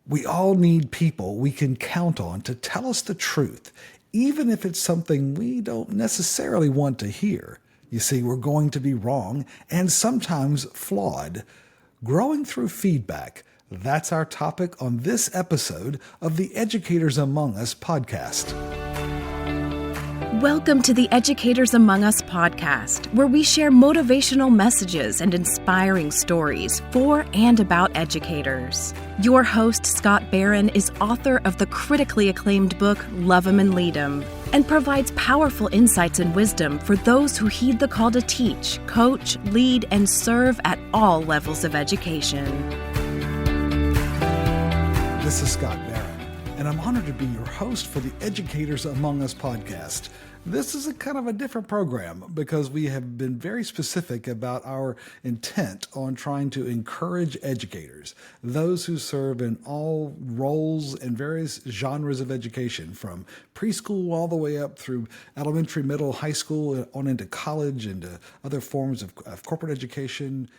We all need people we can count on to tell us the truth, even if it's something we don't necessarily want to hear. You see, we're going to be wrong and sometimes flawed. Growing through feedback, that's our topic on this episode of the Educators Among Us podcast. Welcome to the Educators Among Us podcast, where we share motivational messages and inspiring stories for and about educators. Your host, Scott Barron, is author of the critically acclaimed book, Love 'Em and Lead 'Em, and provides powerful insights and wisdom for those who heed the call to teach, coach, lead, and serve at all levels of education. This is Scott Barron, and I'm honored to be your host for the Educators Among Us podcast. This is a kind of a different program because we have been very specific about our intent on trying to encourage educators, those who serve in all roles and various genres of education, from preschool all the way up through elementary, middle, high school, on into college, into other forms of corporate education.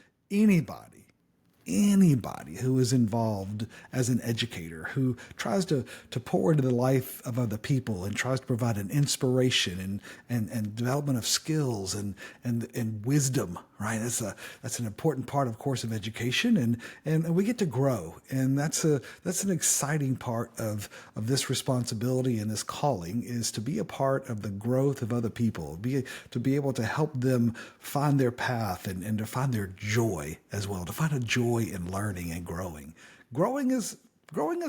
Anybody who is involved as an educator, who tries to pour into the life of other people and tries to provide an inspiration and development of skills and wisdom, right? That's an important part, of course, of education, and we get to grow, and that's an exciting part of this responsibility and this calling, is to be a part of the growth of other people, to be able to help them find their path and to find their joy as well, to find a joy in learning and growing. Growing is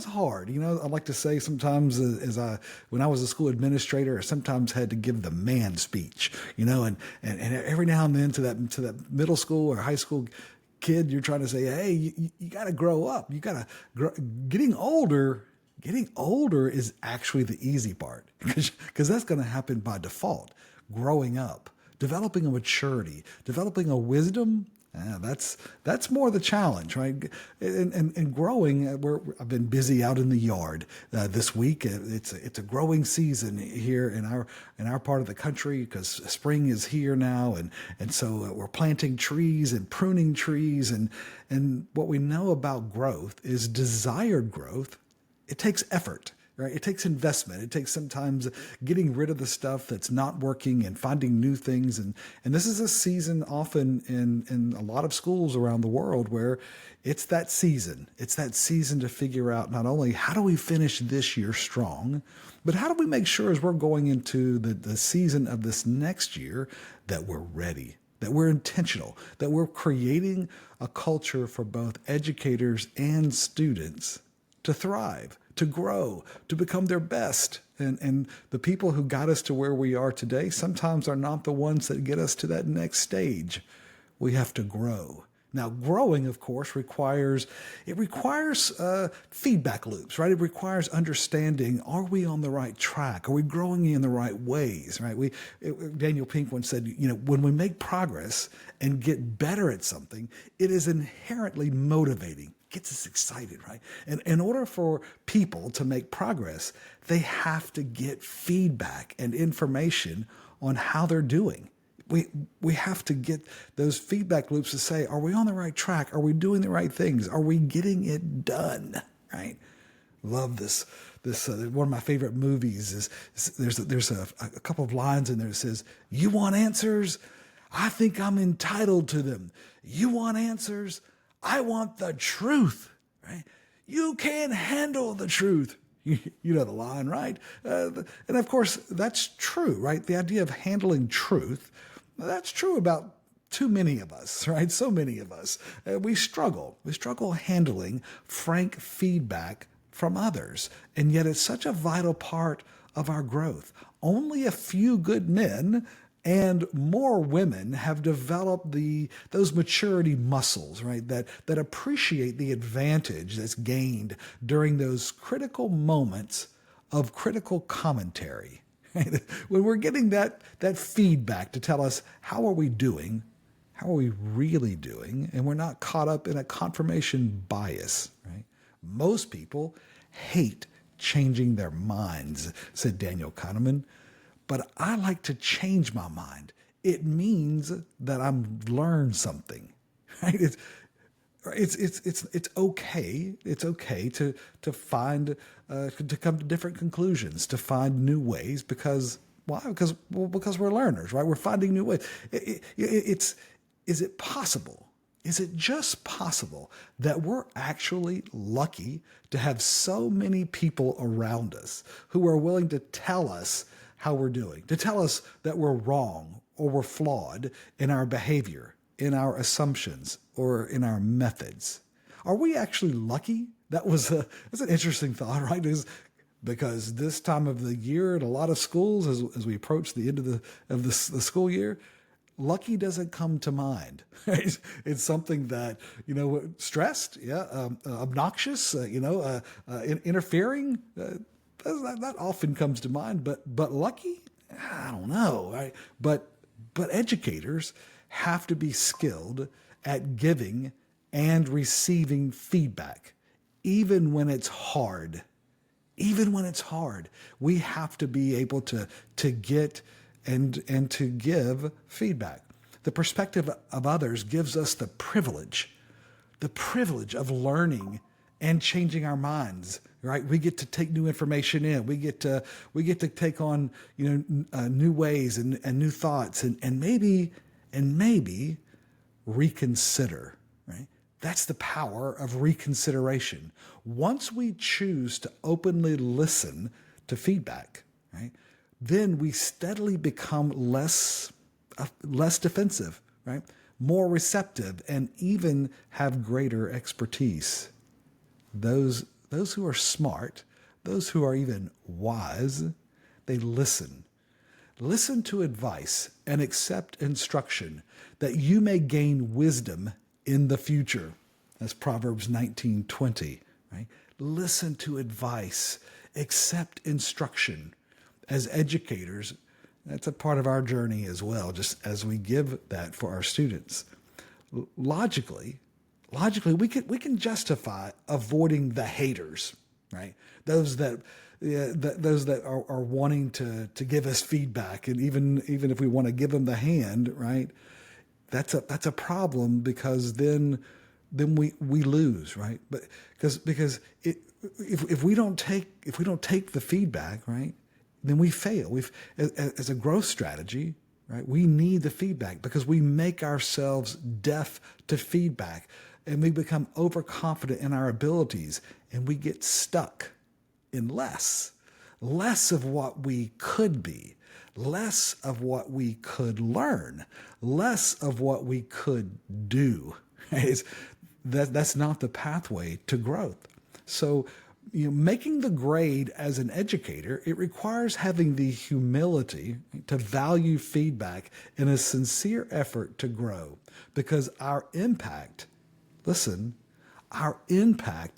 hard. You know, I like to say sometimes, when I was a school administrator, I sometimes had to give the man speech, and every now and then to that middle school or high school kid, you're trying to say, hey, you got to grow up. You got to grow. Getting older is actually the easy part, because that's going to happen by default. Growing up, developing a maturity, developing a wisdom, that's more the challenge, right? And growing, I've been busy out in the yard this week. It's a growing season here in our part of the country, because spring is here now, and so we're planting trees and pruning trees, and what we know about growth is desired growth. It takes effort. Right? It takes investment. It takes sometimes getting rid of the stuff that's not working and finding new things. And this is a season often in a lot of schools around the world where it's that season. It's that season to figure out not only how do we finish this year strong, but how do we make sure as we're going into the season of this next year that we're ready, that we're intentional, that we're creating a culture for both educators and students to thrive, to grow, to become their best. And the people who got us to where we are today sometimes are not the ones that get us to that next stage. We have to grow. Now, growing, of course, requires feedback loops, right? It requires understanding, are we on the right track? Are we growing in the right ways, right? Daniel Pink once said, when we make progress and get better at something, it is inherently motivating. Gets us excited, right? And in order for people to make progress, they have to get feedback and information on how they're doing. We have to get those feedback loops to say, are we on the right track? Are we doing the right things? Are we getting it done, right? Love this. One of my favorite movies is there's a couple of lines in there that says, you want answers? I think I'm entitled to them. You want answers? I want the truth, right? You can't handle the truth. You know the line, right? And of course, that's true, right? The idea of handling truth, that's true about too many of us, right? So many of us. We struggle handling frank feedback from others. And yet it's such a vital part of our growth. Only a few good men and more women have developed those maturity muscles, right? That appreciate the advantage that's gained during those critical moments of critical commentary. Right? When we're getting that feedback to tell us how are we doing, how are we really doing, and we're not caught up in a confirmation bias. Right? Most people hate changing their minds, said Daniel Kahneman. But I like to change my mind. It means that I've learned something, right? it's okay. It's okay to find to come to different conclusions, to find new ways, because why? Because we're learners, right? We're finding new ways. Is it possible? Is it just possible that we're actually lucky to have so many people around us who are willing to tell us how we're doing, to tell us that we're wrong or we're flawed in our behavior, in our assumptions, or in our methods? Are we actually lucky? That's an interesting thought, right? Because this time of the year in a lot of schools, as we approach the end of the school year, lucky doesn't come to mind. Right? It's something that, stressed, obnoxious, interfering. That often comes to mind, but lucky, I don't know. Right? But educators have to be skilled at giving and receiving feedback, even when it's hard. Even when it's hard, we have to be able to get and to give feedback. The perspective of others gives us the privilege of learning and changing our minds. Right? We get to take new information in. We get to take on new ways and new thoughts and maybe reconsider. Right? That's the power of reconsideration. Once we choose to openly listen to feedback, right, then we steadily become less defensive, right, more receptive, and even have greater expertise. Those who are smart, those who are even wise, they listen. Listen to advice and accept instruction that you may gain wisdom in the future. That's Proverbs 19:20, right? Listen to advice, accept instruction. As educators, that's a part of our journey as well, just as we give that for our students. Logically, we can justify avoiding the haters, right? Those that are wanting to give us feedback, and even if we want to give them the hand, right? That's a problem, because then we lose, right? But because if we don't take the feedback, right, then we fail. As a growth strategy, right, we need the feedback, because we make ourselves deaf to feedback, and we become overconfident in our abilities, and we get stuck in less of what we could be, less of what we could learn, less of what we could do. That's not the pathway to growth. So, making the grade as an educator, it requires having the humility to value feedback in a sincere effort to grow, because our impact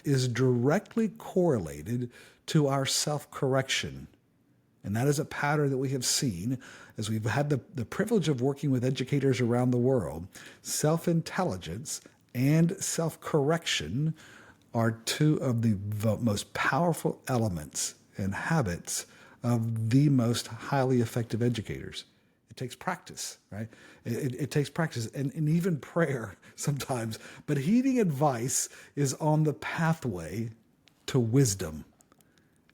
is directly correlated to our self-correction. And that is a pattern that we have seen as we've had the privilege of working with educators around the world. Self-intelligence and self-correction are two of the most powerful elements and habits of the most highly effective educators. It takes practice, right? It takes practice and even prayer sometimes. But heeding advice is on the pathway to wisdom.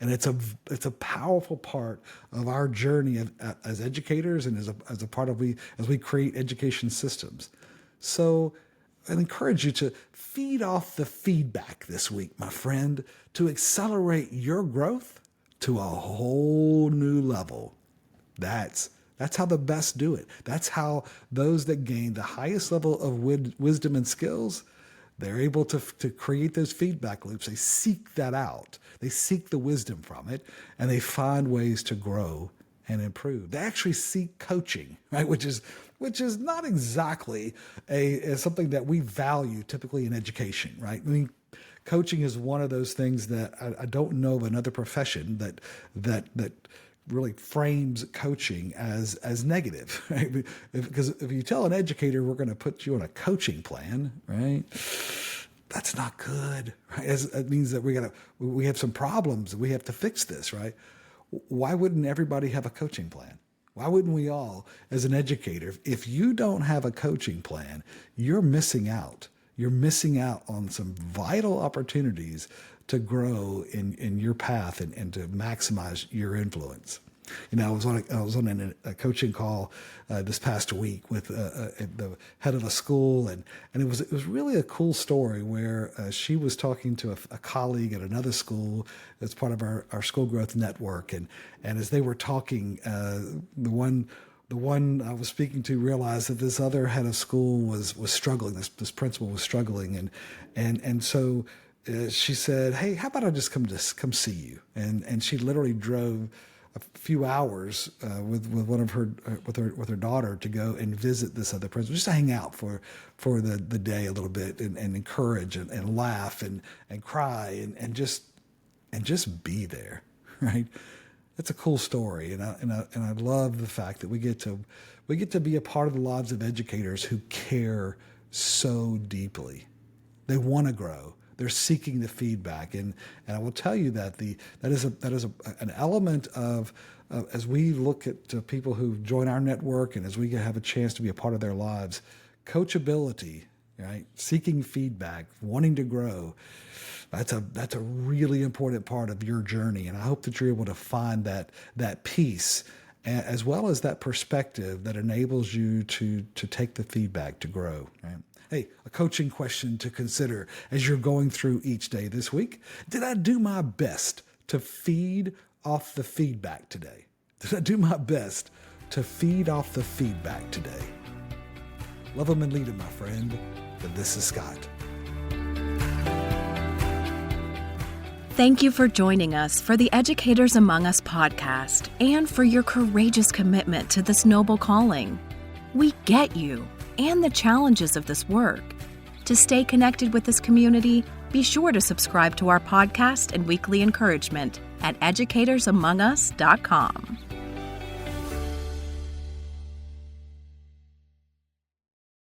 And it's a powerful part of our journey as educators, and as a part of as we create education systems. So I encourage you to feed off the feedback this week, my friend, to accelerate your growth to a whole new level. That's how the best do it. That's how those that gain the highest level of wisdom and skills, they're able to create those feedback loops. They seek that out. They seek the wisdom from it, and they find ways to grow and improve. They actually seek coaching, right? Which is not exactly something that we value typically in education, right? I mean, coaching is one of those things that I don't know of another profession that really frames coaching as negative, right? Because if you tell an educator we're going to put you on a coaching plan, right, that's not good, right? It means that we have some problems and we have to fix this, right? Why wouldn't everybody have a coaching plan? Why wouldn't we all, as an educator? If you don't have a coaching plan, you're missing out. you're missing out on some vital opportunities to grow in your path and to maximize your influence. I was on a coaching call this past week with the head of a school, and it was really a cool story where she was talking to a colleague at another school that's part of our school growth network, and as they were talking, the one I was speaking to realized that this other head of school was struggling. This principal was struggling, and so she said, "Hey, how about I just come see you?" And she literally drove a few hours with one of her with her daughter to go and visit this other principal, just to hang out for the day a little bit and encourage and laugh and cry and just be there, right? It's a cool story, and I love the fact that we get to be a part of the lives of educators who care so deeply. They want to grow. They're seeking the feedback, and I will tell you that that is an element of as we look at people who join our network, and as we have a chance to be a part of their lives, coachability, right? Seeking feedback, wanting to grow. That's a really important part of your journey, and I hope that you're able to find that piece, as well as that perspective that enables you to take the feedback to grow, right? Hey, a coaching question to consider as you're going through each day this week. Did I do my best to feed off the feedback today? Did I do my best to feed off the feedback today? Love them and lead them, my friend. And this is Scott. Thank you for joining us for the Educators Among Us podcast and for your courageous commitment to this noble calling. We get you and the challenges of this work. To stay connected with this community, be sure to subscribe to our podcast and weekly encouragement at educatorsamongus.com.